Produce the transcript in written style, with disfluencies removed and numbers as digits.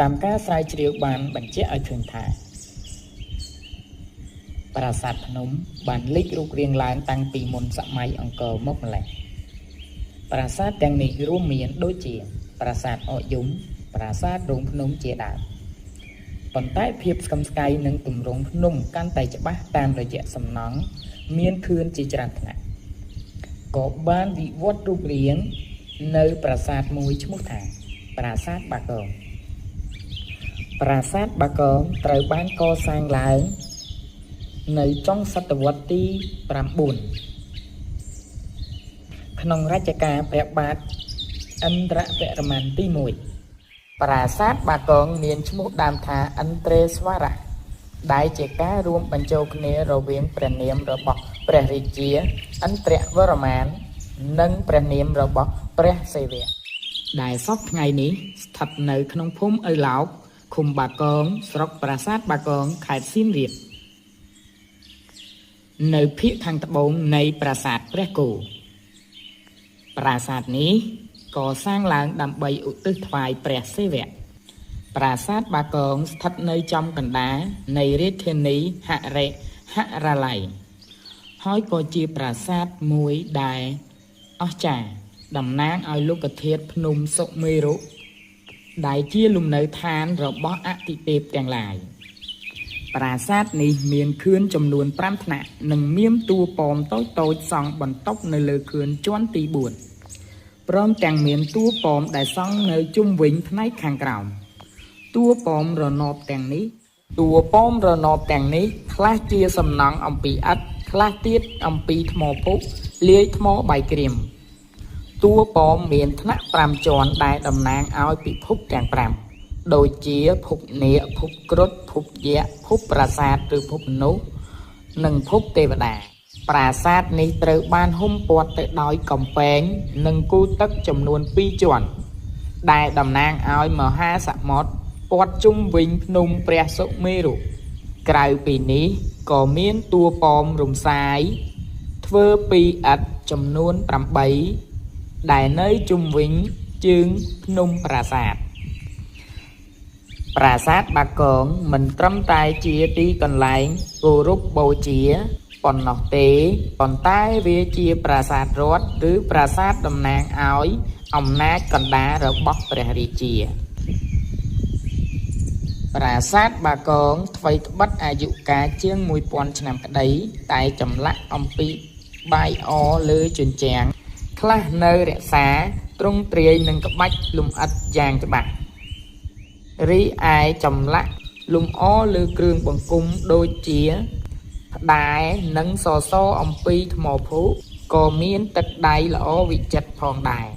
តាមការស្រាវជ្រាវបានបញ្ជាក់ឲ្យឃើញថាប្រាសាទភ្នំបានលេចរូបរាងឡើងតាំងពីមុនសម័យអង្គរមកម្ល៉េះប្រាសាទទាំងនេះរួមមានដូចជាប្រាសាទអកយំប្រាសាទរោងភ្នំជាដើមប៉ុន្តែភាពស្កឹមស្កៃនិងទម្រង់ភ្នំកាន់តែច្បាស់តាមរយៈសំណង់មានខឿនជាច្រើនថ្នាក់ក៏បានវិវត្តរូបរាងនៅប្រាសាទមួយឈ្មោះថាប្រាសាទបាគងប្រាសាទបាគងត្រូវបានកសាងឡើងនៅចុងសតវត្សទី9ក្នុងរជ្ជកាលព្រះបាទឥន្ទ្រវរ្ម័នទី1ប្រាសាទបាគងមានឈ្មោះដើមថាឥន្ទ្រេស្វរៈដែលជាការរួមបញ្ចូលគ្នារវាងព្រះនាមរបស់ព្រះរាជាឥន្ទ្រវរ្ម័ននិងព្រះនាមរបស់ព្រះសិវៈដែលសពថ្ងៃនេះស្ថិតនៅក្នុងភូមិឪឡោកឃុំបាគងស្រុកប្រាសាទបាគងខេត្តសៀមរាបនៅភាគខាងត្បូងនៃប្រាសាទព្រះគោប្រាសាទនេះកសាងឡើងដើម្បីឧទ្ទិសថ្វាយព្រះសិវៈប្រាសាទបាគងស្ថិតនៅចំកណ្ដាលនៃរាជធានីហរិហរាល័យហើយក៏ជាប្រាសាទមួយដែលអស្ចារ្យតំណាងឲ្យលោកធាតុភ្នំសុមេរុដែលជាលំនៅឋានរបស់អទិទេពទាំងឡាយប្រាសាទនេះមានខឿនចំនួន5ថ្នាក់និងមានតួប៉មតូចៗសង់បន្ទាប់នៅលើខឿនជាន់ទី4ព្រមទាំងមានតួប៉មដែលសង់នៅជុំវិញផ្នែកខាងក្រោមតួប៉មរណបទាំងនេះខ្លះជាសំណង់អំពីឥដ្ឋខ្លះទៀតអំពីថ្មភក់លាយថ្មបាយក្រៀមតួប៉មមានថ្នាក់5ជាន់ដែលតំណាងឲ្យពិភពទាំង5ដូចជាភពនាគភពគ្រុឌភពយក្សភពប្រាសាទឬភពមនុស្សនិងភពទេវតាប្រាសាទនេះត្រូវបានហ៊ុំព័ទ្ធទៅដោយកំពែងនិងគូទឹកចំនួន2ជាន់ដែលតំណាងឲ្យមហាសមុទ្រព័ទ្ធជុំវិញភ្នំព្រះសុមេរុក្រៅពីនេះក៏មានតួប៉មរំសាយធ្វើពីឥដ្ឋចំនួន8ដែលនៅជុំវិញជើងភ្នំប្រាសាទប្រាសាទបាគងមិនត្រឹមតែជាទីកន្លែងគោរពបូជាប៉ុណ្ណោះទេប៉ុន្តែវាជាប្រាសាទរដ្ឋឬប្រាសាទតំណាងឲ្យអំណាចកណ្ដាលរបស់ព្រះរាជាប្រាសាទបាគងថ្វីត្បិតអាយុកាលជាង1000ឆ្នាំក្តីតែចម្លាក់អំពីបាយអលើជញ្ជាំងខ្លះនៅរក្សាទ្រង់ទ្រាយនឹងក្បាច់លម្អិតយ៉ាងច្បាស់រីឯចម្លាក់លម្អលើគ្រឿងបង្គំដូចជាផ្តែរនិងសសរអំពីថ្មភក់ក៏មានទឹកដៃល្អវិចិត្រផងដែរ